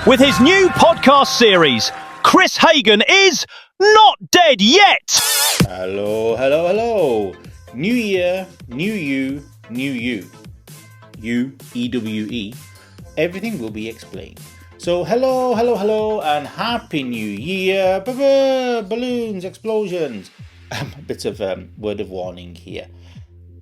with his new podcast series, Chris Hagan is not dead yet. Hello. New year, new you, new you. You, E-W-E. Everything will be explained. So hello, and happy new year. Balloons, explosions. A bit of word of warning here.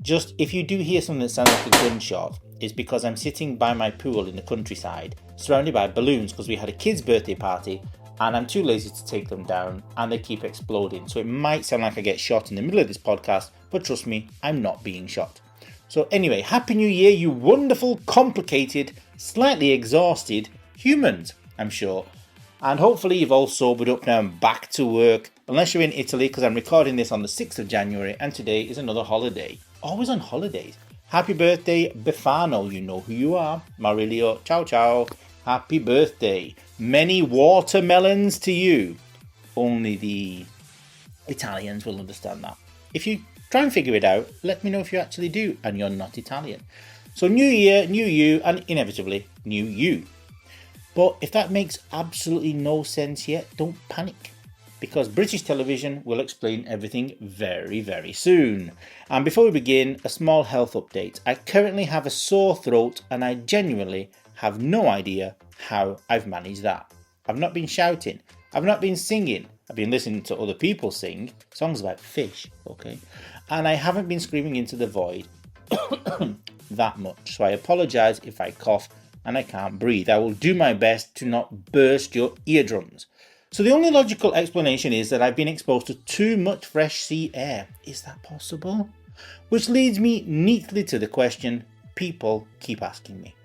Just if you do hear something that sounds like a gunshot, it's because I'm sitting by my pool in the countryside, surrounded by balloons because we had a kid's birthday party and I'm too lazy to take them down and they keep exploding. So it might sound like I get shot in the middle of this podcast, but trust me, I'm not being shot. So anyway, Happy New Year, you wonderful, complicated, slightly exhausted humans, I'm sure. And hopefully you've all sobered up now and back to work, unless you're in Italy, because I'm recording this on the 6th of January and today is another holiday. Always on holidays. Happy birthday, Befano, you know who you are. Marilio, ciao. Happy birthday. Many watermelons to you. Only the Italians will understand that. If you try and figure it out, let me know if you actually do and you're not Italian. So new year, new you, and inevitably, new you. But if that makes absolutely no sense yet, don't panic. Because British television will explain everything very, very soon. And before we begin, a small health update. I currently have a sore throat and I genuinely have no idea how I've managed that. I've not been shouting. I've not been singing. I've been listening to other people sing songs about fish, okay? And I haven't been screaming into the void that much. So I apologise if I cough and I can't breathe. I will do my best to not burst your eardrums. So the only logical explanation is that I've been exposed to too much fresh sea air. Is that possible? Which leads me neatly to the question people keep asking me.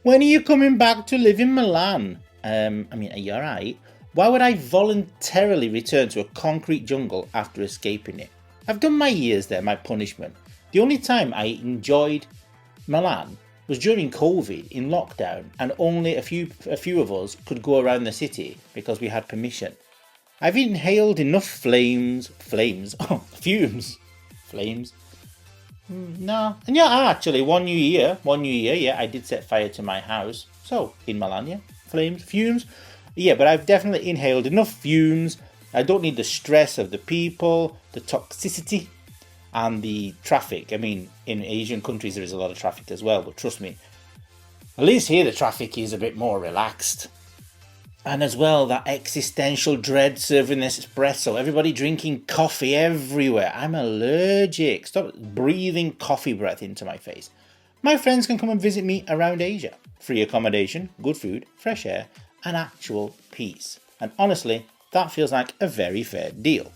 When are you coming back to live in Milan? Are you alright? Why would I voluntarily return to a concrete jungle after escaping it? I've done my years there, my punishment. The only time I enjoyed Milan was during COVID in lockdown and only a few of us could go around the city because we had permission. I've inhaled enough fumes. No. And yeah, actually, one new year, I did set fire to my house. So, in Milan, yeah, fumes. Yeah, but I've definitely inhaled enough fumes. I don't need the stress of the people, the toxicity, and the traffic. I mean, in Asian countries there is a lot of traffic as well, but trust me, at least here the traffic is a bit more relaxed. And as well, that existential dread serving this espresso, everybody drinking coffee everywhere. I'm allergic. Stop breathing coffee breath into my face. My friends can come and visit me around Asia. Free accommodation, good food, fresh air, and actual peace. And honestly, that feels like a very fair deal.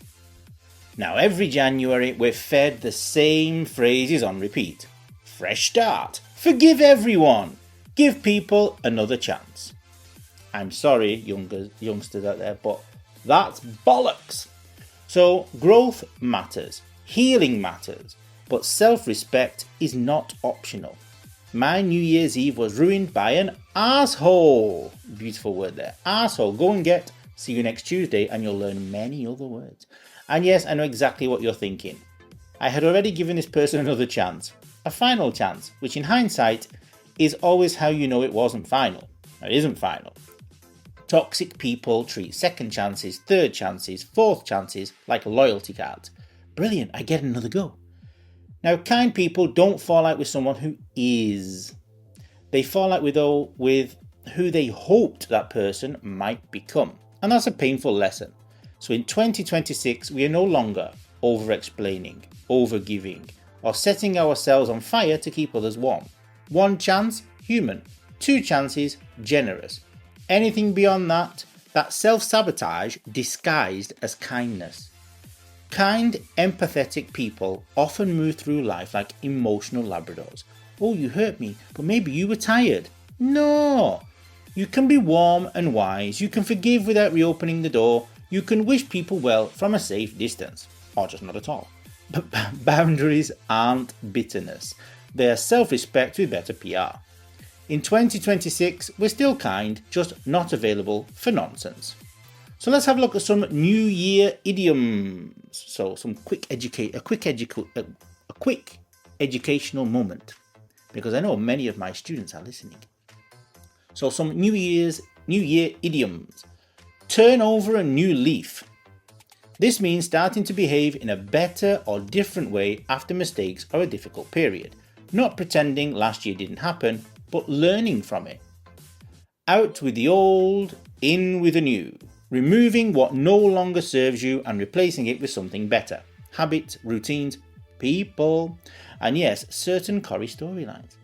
Now, every January, we're fed the same phrases on repeat. Fresh start. Forgive everyone. Give people another chance. I'm sorry, youngsters out there, but that's bollocks. So, growth matters. Healing matters. But self-respect is not optional. My New Year's Eve was ruined by an arsehole. Beautiful word there. Arsehole. Go and get. See you next Tuesday and you'll learn many other words. And yes, I know exactly what you're thinking. I had already given this person another chance. A final chance, which in hindsight is always how you know it wasn't final. Now, it isn't final. Toxic people treat second chances, third chances, fourth chances like loyalty cards. Brilliant, I get another go. Now, kind people don't fall out with someone who is. They fall out with who they hoped that person might become. And that's a painful lesson. So in 2026, we are no longer over-explaining, over-giving, or setting ourselves on fire to keep others warm. One chance, human. Two chances, generous. Anything beyond that, that's self-sabotage disguised as kindness. Kind, empathetic people often move through life like emotional Labradors. Oh, you hurt me, but maybe you were tired. No! You can be warm and wise. You can forgive without reopening the door. You can wish people well from a safe distance, or just not at all. But boundaries aren't bitterness. They are self-respect with better PR. In 2026, we're still kind, just not available for nonsense. So let's have a look at some New Year idioms. So some quick educational moment, because I know many of my students are listening. So some New Year idioms. Turn over a new leaf. This means starting to behave in a better or different way after mistakes or a difficult period. Not pretending last year didn't happen, but learning from it. Out with the old, in with the new. Removing what no longer serves you and replacing it with something better. Habits, routines, people, and yes, certain Corrie storylines.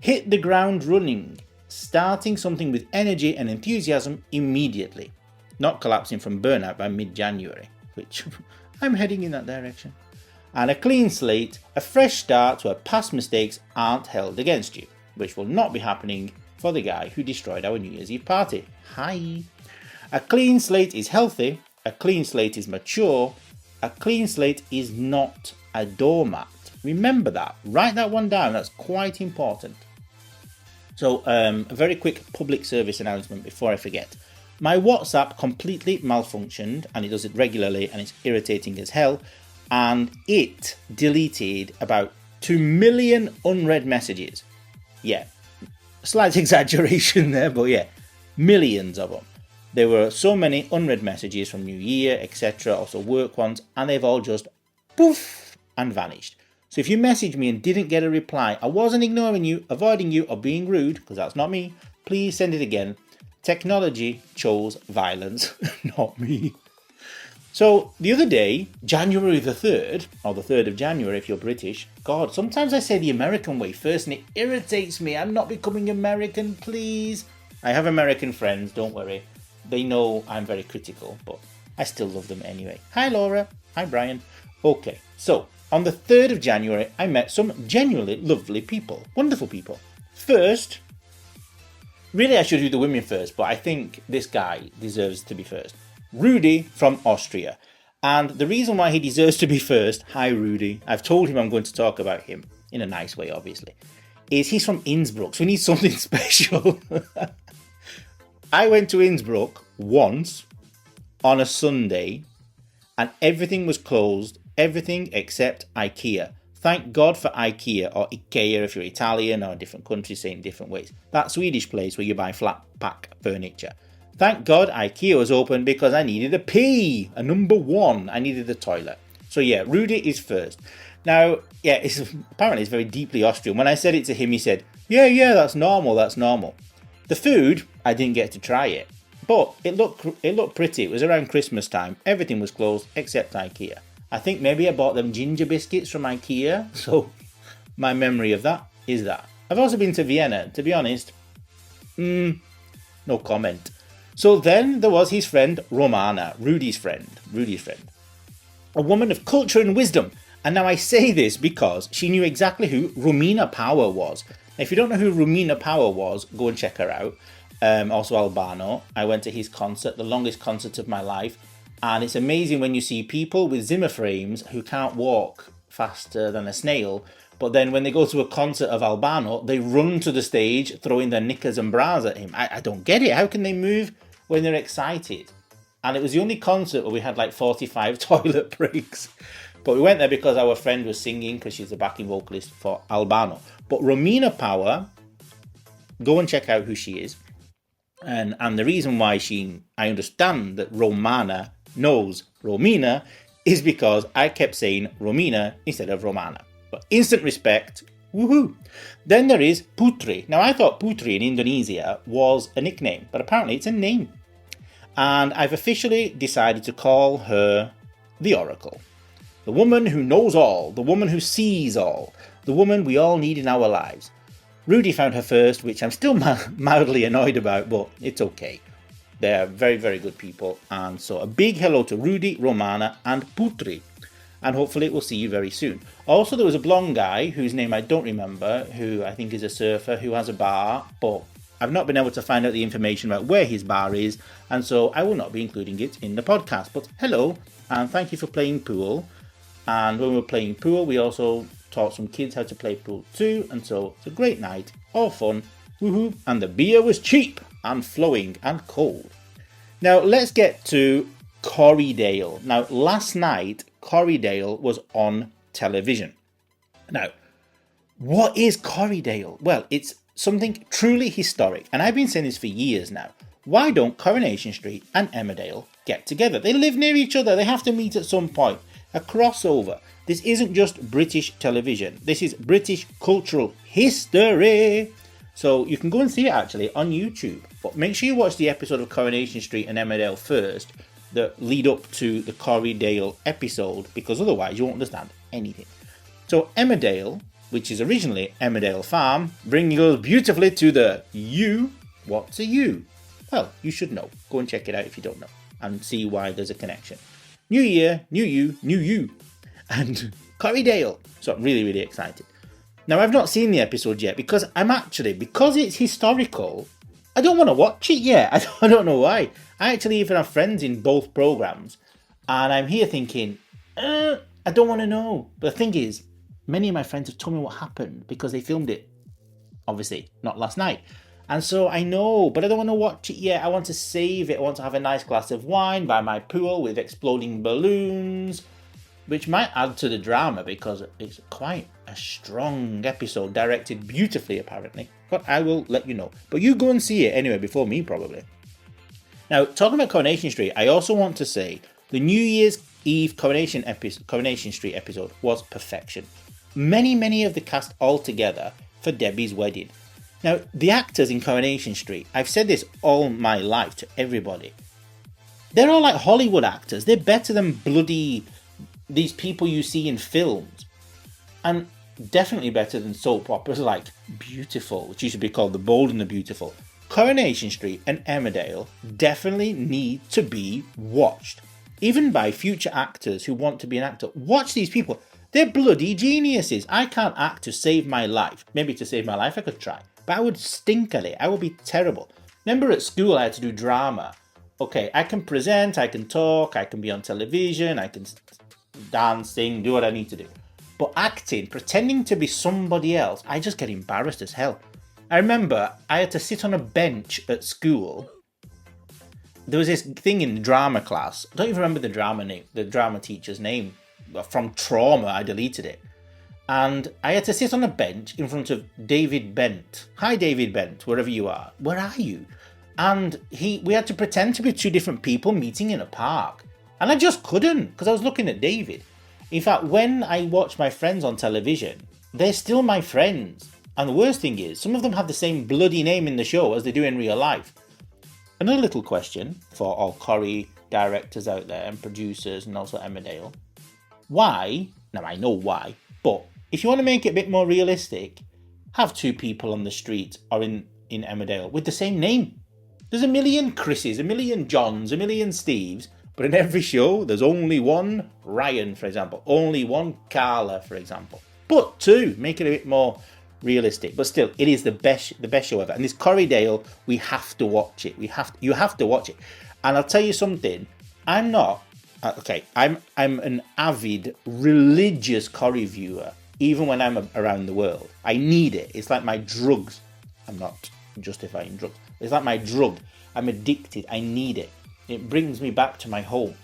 Hit the ground running, starting something with energy and enthusiasm immediately. Not collapsing from burnout by mid-January, which I'm heading in that direction. And a clean slate, a fresh start where past mistakes aren't held against you, which will not be happening for the guy who destroyed our New Year's Eve party. Hi. A clean slate is healthy, a clean slate is mature, a clean slate is not a doormat. Remember that, write that one down, that's quite important. So a very quick public service announcement before I forget. My WhatsApp completely malfunctioned, and it does it regularly, and it's irritating as hell, and it deleted about 2 million unread messages. Yeah, slight exaggeration there, but yeah, millions of them. There were so many unread messages from New Year, etc., also work ones, and they've all just poof and vanished. So if you messaged me and didn't get a reply, I wasn't ignoring you, avoiding you, or being rude, because that's not me. Please send it again. Technology chose violence, not me. So the other day, January the 3rd, or the 3rd of January if you're British, God, sometimes I say the American way first and it irritates me. I'm not becoming American, please. I have American friends, don't worry. They know I'm very critical, but I still love them anyway. Hi Laura, hi Brian. Okay, so on the 3rd of January, I met some genuinely lovely people, wonderful people. First, really I should do the women first, but I think this guy deserves to be first. Rudy from Austria. And the reason why he deserves to be first, hi Rudy, I've told him I'm going to talk about him, in a nice way obviously, is he's from Innsbruck, so we need something special. I went to Innsbruck once on a Sunday and everything was closed, everything except IKEA. Thank God for IKEA, or IKEA if you're Italian, or different countries say it in different ways. That Swedish place where you buy flat pack furniture. Thank God IKEA was open because I needed a pee, a number one. I needed the toilet. So yeah, Rudy is first. Now, yeah, apparently it's very deeply Austrian. When I said it to him, he said, yeah, that's normal, that's normal. The food, I didn't get to try it, but it looked pretty. It was around Christmas time. Everything was closed except IKEA. I think maybe I bought them ginger biscuits from IKEA, so my memory of that is that. I've also been to Vienna, to be honest, no comment. So then there was his friend Romana, Rudy's friend. A woman of culture and wisdom. And now I say this because she knew exactly who Romina Power was. Now, if you don't know who Romina Power was, go and check her out. Also Albano. I went to his concert, the longest concert of my life. And it's amazing when you see people with Zimmer frames who can't walk faster than a snail. But then when they go to a concert of Albano, they run to the stage, throwing their knickers and bras at him. I don't get it. How can they move when they're excited? And it was the only concert where we had like 45 toilet breaks. But we went there because our friend was singing, because she's the backing vocalist for Albano. But Romina Power, go and check out who she is. And the reason why I understand that Romana knows Romina is because I kept saying Romina instead of Romana. But instant respect, woohoo. Then there is Putri. Now I thought Putri in Indonesia was a nickname, but apparently it's a name. And I've officially decided to call her the Oracle. The woman who knows all, the woman who sees all, the woman we all need in our lives. Rudy found her first, which I'm still mildly annoyed about, but it's okay. They're very, very good people. And so a big hello to Rudy, Romana and Putri. And hopefully we'll see you very soon. Also, there was a blonde guy whose name I don't remember, who I think is a surfer, who has a bar, but I've not been able to find out the information about where his bar is, and so I will not be including it in the podcast. But hello, and thank you for playing pool. And when we were playing pool, we also taught some kids how to play pool too, and so it's a great night, all fun, woohoo, and the beer was cheap and flowing and cold. Now let's get to Corriedale. Now last night, Corriedale was on television. Now, what is Corriedale? Well, it's something truly historic, and I've been saying this for years now. Why don't Coronation Street and Emmerdale get together? They live near each other. They have to meet at some point. A crossover. This isn't just British television. This is British cultural history. So you can go and see it actually on YouTube. But make sure you watch the episode of Coronation Street and Emmerdale first that lead up to the Corriedale episode, because otherwise you won't understand anything. So Emmerdale, which is originally Emmerdale Farm, brings us beautifully to the U. What's a U? Well, you should know. Go and check it out if you don't know and see why there's a connection. New year, new you, new you. And Corriedale. So I'm really, really excited. Now, I've not seen the episode yet because because it's historical, I don't want to watch it yet. I don't know why. I actually even have friends in both programs, and I'm here thinking, I don't want to know. But the thing is, many of my friends have told me what happened because they filmed it, obviously, not last night. And so I know, but I don't want to watch it yet. I want to save it. I want to have a nice glass of wine by my pool with exploding balloons, which might add to the drama because it's quite a strong episode, directed beautifully, apparently. But I will let you know. But you go and see it anyway, before me, probably. Now, talking about Coronation Street, I also want to say the New Year's Eve Coronation Street episode was perfection. Many of the cast all together for Debbie's wedding. Now, the actors in Coronation Street, I've said this all my life to everybody, they're all like Hollywood actors. They're better than bloody these people you see in films. And definitely better than soap operas like Beautiful, which used to be called The Bold and the Beautiful. Coronation Street and Emmerdale definitely need to be watched. Even by future actors who want to be an actor. Watch these people. They're bloody geniuses. I can't act to save my life. Maybe to save my life I could try. But I would stink at it. I would be terrible. Remember at school I had to do drama. Okay, I can present, I can talk, I can be on television, I can dance, sing, do what I need to do. But acting, pretending to be somebody else, I just get embarrassed as hell. I remember I had to sit on a bench at school. There was this thing in drama class. I don't even remember the drama teacher's name. From trauma, I deleted it. And I had to sit on a bench in front of David Bent. Hi, David Bent, wherever you are. Where are you? And we had to pretend to be two different people meeting in a park. And I just couldn't, because I was looking at David. In fact, when I watch my friends on television, they're still my friends. And the worst thing is, some of them have the same bloody name in the show as they do in real life. Another little question for all Corrie directors out there and producers and also Emmerdale. Why, now I know why, but if you want to make it a bit more realistic, have two people on the street or in Emmerdale with the same name. There's a million Chris's, a million Johns, a million Steves, but in every show there's only one Ryan, for example, only one Carla, for example. But two, make it a bit more realistic. But still, it is the best show ever. And this Corriedale, we have to watch it. You have to watch it. And I'll tell you something, I'm not. I'm an avid religious Corrie viewer, even when I'm around the world. I need it. It's like my drugs. I'm not justifying drugs. It's like my drug. I'm addicted. I need it. It brings me back to my home.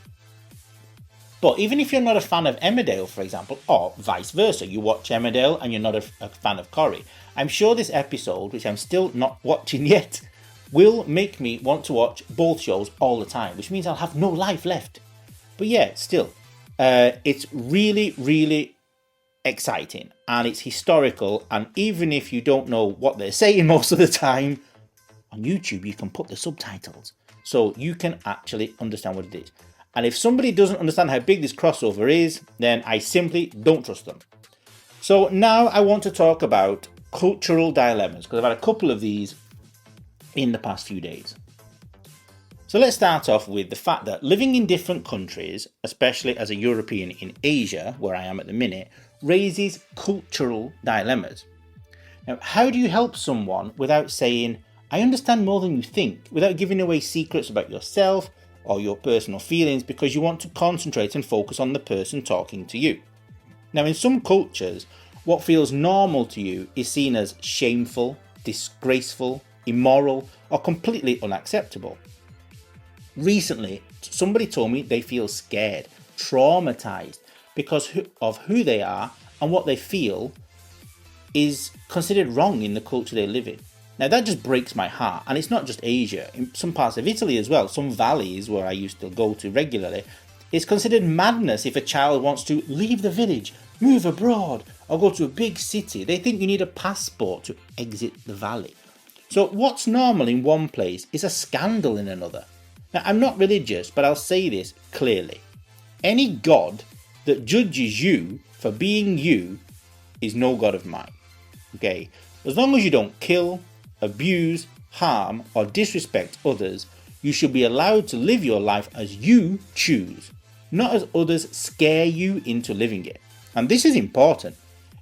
But even if you're not a fan of Emmerdale, for example, or vice versa, you watch Emmerdale and you're not a fan of Corrie, I'm sure this episode, which I'm still not watching yet, will make me want to watch both shows all the time, which means I'll have no life left. But yeah, still, it's really exciting and it's historical. And even if you don't know what they're saying most of the time, on YouTube you can put the subtitles so you can actually understand what it is. And if somebody doesn't understand how big this crossover is, then I simply don't trust them. So now I want to talk about cultural dilemmas, because I've had a couple of these in the past few days. So let's start off with the fact that living in different countries, especially as a European in Asia, where I am at the minute, raises cultural dilemmas. Now, how do you help someone without saying, I understand more than you think, without giving away secrets about yourself or your personal feelings because you want to concentrate and focus on the person talking to you? Now, in some cultures, what feels normal to you is seen as shameful, disgraceful, immoral, or completely unacceptable. Recently, somebody told me they feel scared, traumatized, because of who they are and what they feel is considered wrong in the culture they live in. Now that just breaks my heart, and it's not just Asia. In some parts of Italy as well, some valleys where I used to go to regularly, it's considered madness if a child wants to leave the village, move abroad, or go to a big city. They think you need a passport to exit the valley. So what's normal in one place is a scandal in another. Now I'm not religious, but I'll say this clearly. Any God that judges you for being you is no God of mine. Okay? As long as you don't kill, abuse, harm, or disrespect others, you should be allowed to live your life as you choose, not as others scare you into living it. And this is important.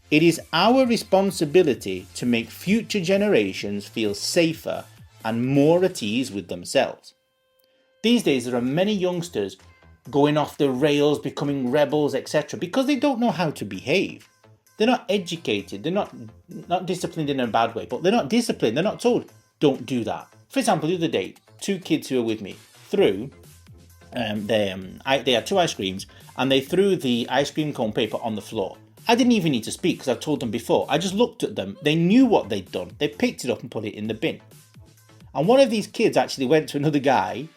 It is our responsibility to make future generations feel safer and more at ease with themselves. These days there are many youngsters going off the rails, becoming rebels, etc. because they don't know how to behave. They're not educated, they're not disciplined in a bad way, but they're not disciplined, they're not told, don't do that. For example, the other day, 2 kids who were with me threw, they had 2 ice creams, and they threw the ice cream cone paper on the floor. I didn't even need to speak because I've told them before. I just looked at them, they knew what they'd done, they picked it up and put it in the bin. And one of these kids actually went to another guy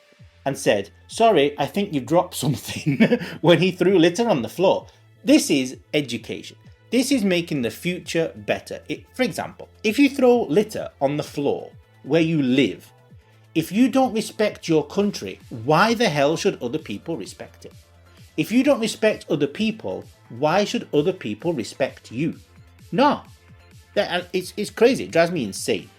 and said, sorry, I think you dropped something when he threw litter on the floor. This is education. This is making the future better. For example, if you throw litter on the floor where you live, if you don't respect your country, why the hell should other people respect it? If you don't respect other people, why should other people respect you? No. It's crazy. It drives me insane.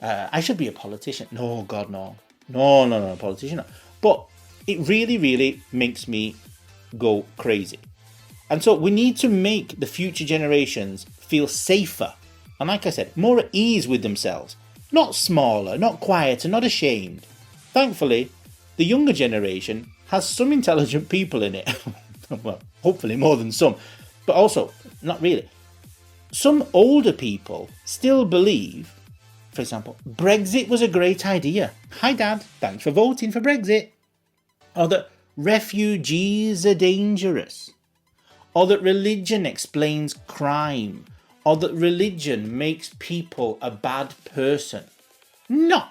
I should be a politician. No, God, no. No, politician. No. But it really, really makes me go crazy. And so we need to make the future generations feel safer. And like I said, more at ease with themselves. Not smaller, not quieter, not ashamed. Thankfully, the younger generation has some intelligent people in it. Well, hopefully more than some. But also, not really. Some older people still believe, for example, Brexit was a great idea. Hi Dad, thanks for voting for Brexit. Or that refugees are dangerous. Or that religion explains crime. Or that religion makes people a bad person. No,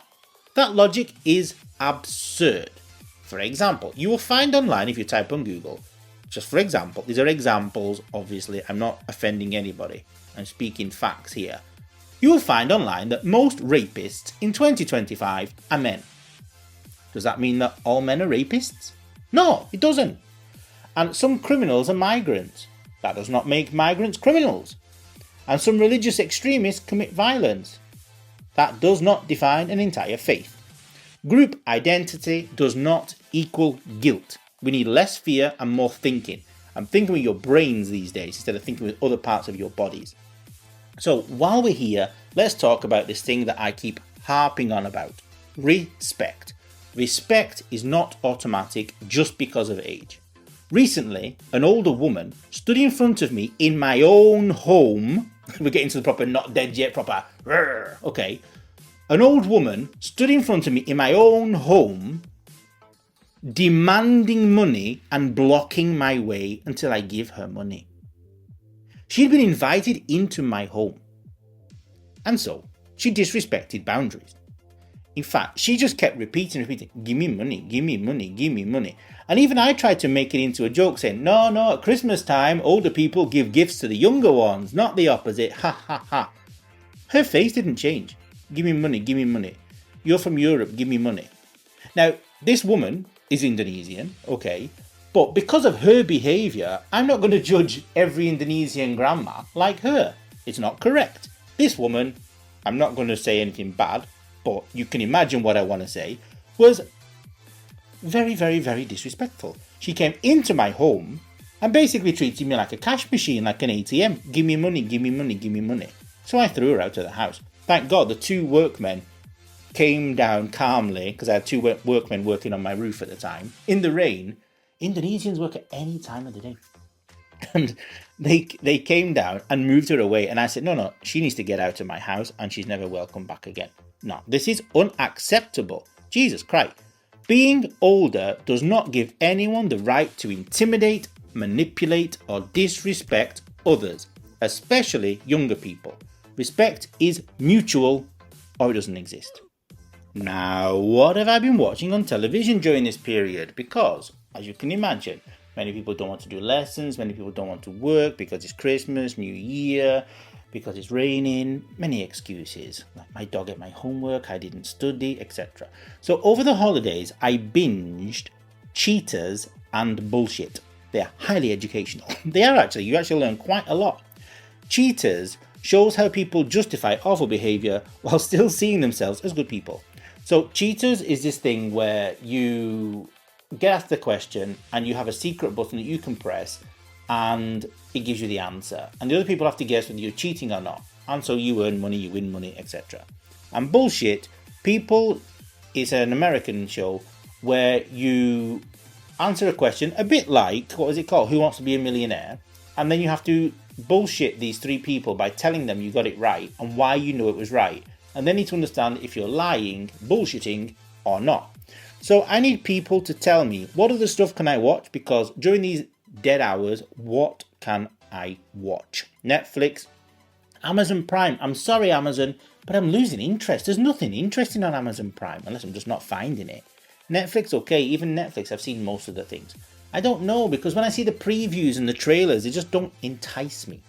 that logic is absurd. For example, you will find online if you type on Google, just for example, these are examples, obviously, I'm not offending anybody, I'm speaking facts here. You will find online that most rapists in 2025 are men. Does that mean that all men are rapists? No, it doesn't. And some criminals are migrants. That does not make migrants criminals. And some religious extremists commit violence. That does not define an entire faith. Group identity does not equal guilt. We need less fear and more thinking. I'm thinking with your brains these days instead of thinking with other parts of your bodies. So while we're here, let's talk about this thing that I keep harping on about. Respect. Respect is not automatic just because of age. Recently, an older woman stood in front of me in my own home. We're getting to the proper not dead yet, proper. Okay. An old woman stood in front of me in my own home, demanding money and blocking my way until I give her money. She'd been invited into my home. And so, she disrespected boundaries. In fact, she just kept repeating, give me money, give me money, give me money. And even I tried to make it into a joke saying, no, at Christmas time, older people give gifts to the younger ones, not the opposite, ha ha ha. Her face didn't change. Give me money, give me money. You're from Europe, give me money. Now, this woman is Indonesian, okay, but because of her behaviour, I'm not going to judge every Indonesian grandma like her. It's not correct. This woman, I'm not going to say anything bad, but you can imagine what I want to say, was very, very, very disrespectful. She came into my home and basically treated me like a cash machine, like an ATM. Give me money, give me money, give me money. So I threw her out of the house. Thank God the 2 workmen came down calmly, because I had 2 workmen working on my roof at the time, in the rain. Indonesians work at any time of the day. And they came down and moved her away. And I said, no, she needs to get out of my house and she's never welcome back again. No, this is unacceptable. Jesus Christ. Being older does not give anyone the right to intimidate, manipulate, or disrespect others, especially younger people. Respect is mutual or it doesn't exist. Now, what have I been watching on television during this period? Because, as you can imagine, many people don't want to do lessons, many people don't want to work because it's Christmas, New Year, because it's raining, many excuses. Like my dog ate my homework, I didn't study, etc. So over the holidays, I binged Cheaters and Bullshit. They're highly educational. They are actually, you actually learn quite a lot. Cheaters shows how people justify awful behaviour while still seeing themselves as good people. So Cheaters is this thing where you get asked the question and you have a secret button that you can press and it gives you the answer. And the other people have to guess whether you're cheating or not. And so you earn money, you win money, etc. And Bullshit, it's an American show where you answer a question a bit like, what was it called? Who Wants to Be a Millionaire? And then you have to bullshit these three people by telling them you got it right and why you know it was right. And they need to understand if you're lying, bullshitting, or not. So I need people to tell me what other stuff can I watch, because during these dead hours, what can I watch? Netflix, Amazon Prime. I'm sorry, Amazon, but I'm losing interest. There's nothing interesting on Amazon Prime unless I'm just not finding it. Netflix, okay, even Netflix, I've seen most of the things. I don't know, because when I see the previews and the trailers, they just don't entice me.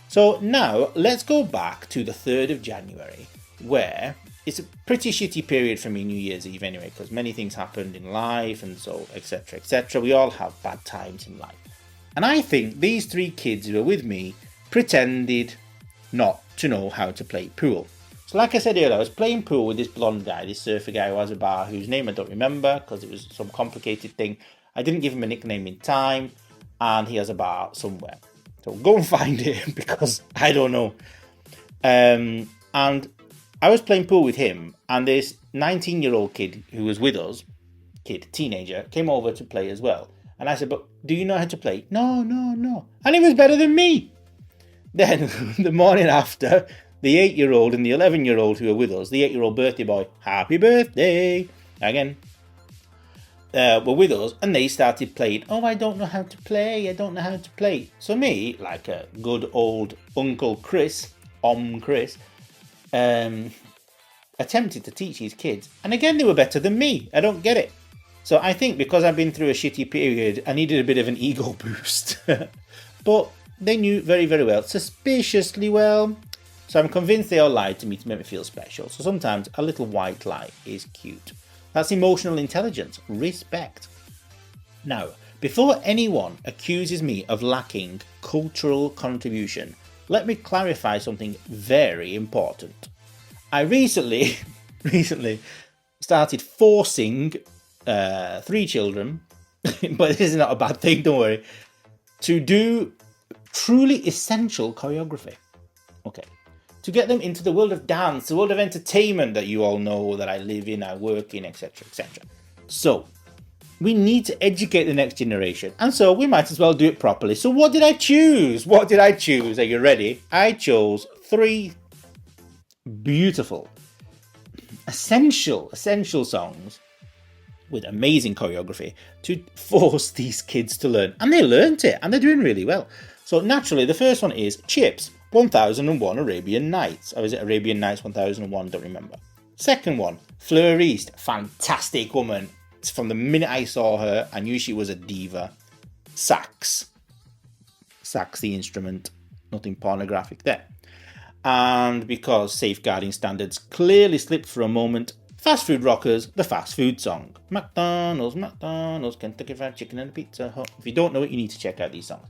So now let's go back to the 3rd of January, where it's a pretty shitty period for me, New Year's Eve anyway, because many things happened in life and so etc, etc. We all have bad times in life. And I think these three kids who were with me pretended not to know how to play pool. So like I said earlier, I was playing pool with this blonde guy, this surfer guy who has a bar, whose name I don't remember because it was some complicated thing. I didn't give him a nickname in time, and he has a bar somewhere. So go and find him because I don't know. And I was playing pool with him, and this 19-year-old kid who was with us, teenager, came over to play as well. And I said, but do you know how to play? No. And he was better than me. Then the morning after, the 8-year-old and the 11-year-old who were with us, the 8-year-old birthday boy, happy birthday, again, were with us, and they started playing. Oh, I don't know how to play. So me, like a good old Uncle Chris, attempted to teach his kids, and again they were better than me. I don't get it. So I think because I've been through a shitty period, I needed a bit of an ego boost. But they knew very, very well, suspiciously well. So I'm convinced they all lied to me to make me feel special. So sometimes a little white lie is cute. That's emotional intelligence. Respect. Now, before anyone accuses me of lacking cultural contribution, let me clarify something very important. I recently started forcing 3 children, but this is not a bad thing, don't worry, to do truly essential choreography. Okay. To get them into the world of dance, the world of entertainment that you all know that I live in, I work in, etc, etc. So, we need to educate the next generation, and so we might as well do it properly. So what did I choose? Are you ready? I chose 3 beautiful, essential songs with amazing choreography to force these kids to learn. And they learnt it, and they're doing really well. So naturally, the first one is Chips, 1001 Arabian Nights. Or is it Arabian Nights 1001? Don't remember. Second one, Fleur East, fantastic woman. From the minute I saw her, I knew she was a diva. Sax the instrument. Nothing pornographic there. And because safeguarding standards clearly slipped for a moment, Fast Food Rockers, the fast food song. McDonald's, Kentucky Fried Chicken and Pizza Hut. If you don't know it, you need to check out these songs.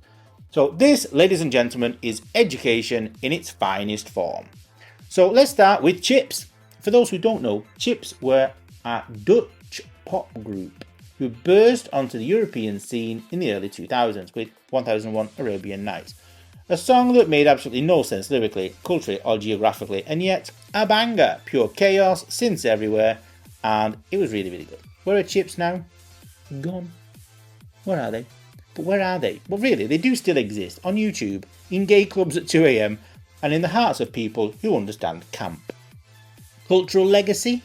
So this, ladies and gentlemen, is education in its finest form. So let's start with Chips. For those who don't know, Chips were a Dutch pop group who burst onto the European scene in the early 2000s with 1001 Arabian Nights. A song that made absolutely no sense lyrically, culturally or geographically, and yet a banger, pure chaos, synths everywhere, and it was really, really good. Where are Chips now? Gone. Where are they? But where are they? Well, really, they do still exist on YouTube, in gay clubs at 2 a.m, and in the hearts of people who understand camp. Cultural legacy?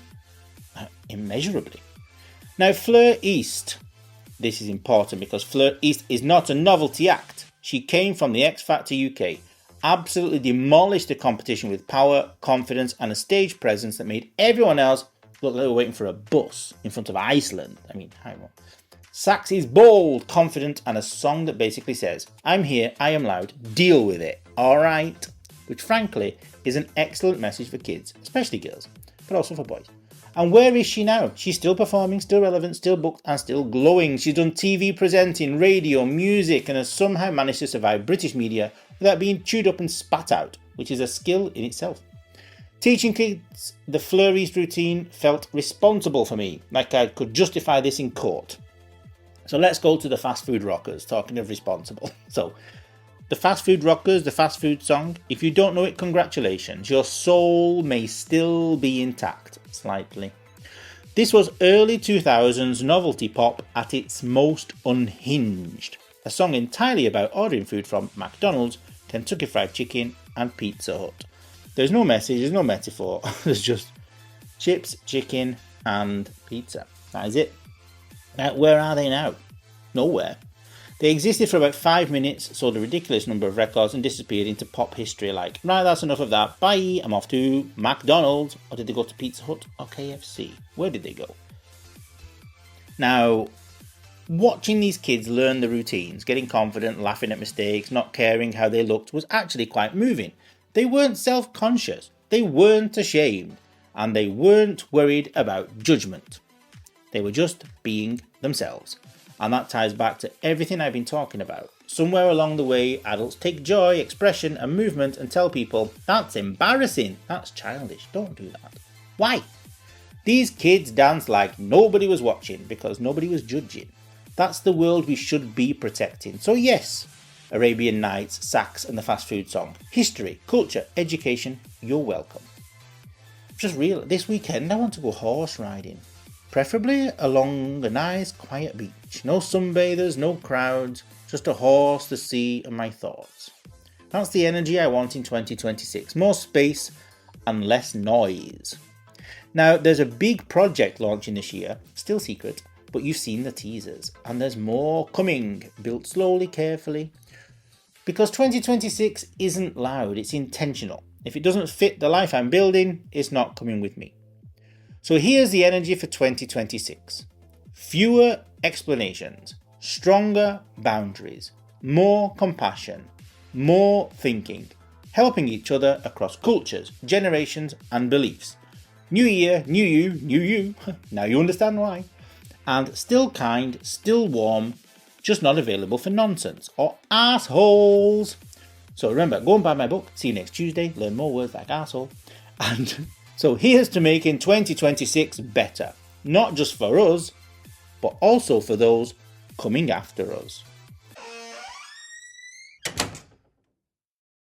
Immeasurably. Now, Fleur East. This is important because Fleur East is not a novelty act. She came from the X Factor UK, absolutely demolished the competition with power, confidence, and a stage presence that made everyone else look like they were waiting for a bus in front of Iceland. I mean, how on? Sax is bold, confident, and a song that basically says, I'm here, I am loud, deal with it, alright? Which frankly is an excellent message for kids, especially girls, but also for boys. And where is she now? She's still performing, still relevant, still booked, and still glowing. She's done TV presenting, radio, music, and has somehow managed to survive British media without being chewed up and spat out, which is a skill in itself. Teaching kids the flurries routine felt responsible for me, like I could justify this in court. So let's go to the fast food rockers, talking of responsible. So, the fast food rockers, the fast food song, if you don't know it, congratulations. Your soul may still be intact, slightly. This was early 2000s novelty pop at its most unhinged. A song entirely about ordering food from McDonald's, Kentucky Fried Chicken, and Pizza Hut. There's no message, there's no metaphor. There's just chips, chicken, and pizza. That is it. Now, where are they now? Nowhere. They existed for about 5 minutes, sold a ridiculous number of records, and disappeared into pop history like, right, that's enough of that, bye, I'm off to McDonald's. Or did they go to Pizza Hut or KFC? Where did they go? Now, watching these kids learn the routines, getting confident, laughing at mistakes, not caring how they looked, was actually quite moving. They weren't self-conscious, they weren't ashamed, and they weren't worried about judgment. They were just being themselves. And that ties back to everything I've been talking about. Somewhere along the way, adults take joy, expression, and movement and tell people, that's embarrassing, that's childish, don't do that. Why? These kids danced like nobody was watching because nobody was judging. That's the world we should be protecting. So yes, Arabian Nights, Sax, and the fast food song. History, culture, education, you're welcome. Just real, this weekend I want to go horse riding. Preferably along a nice quiet beach. No sunbathers, no crowds, just a horse, the sea, and my thoughts. That's the energy I want in 2026. More space and less noise. Now, there's a big project launching this year, still secret, but you've seen the teasers. And there's more coming, built slowly, carefully. Because 2026 isn't loud, it's intentional. If it doesn't fit the life I'm building, it's not coming with me. So here's the energy for 2026. Fewer explanations, stronger boundaries, more compassion, more thinking, helping each other across cultures, generations, and beliefs. New year, new you, new you. Now you understand why. And still kind, still warm, just not available for nonsense or assholes. So remember, go and buy my book. See you next Tuesday. Learn more words like asshole. And so here's to making 2026 better, not just for us, but also for those coming after us.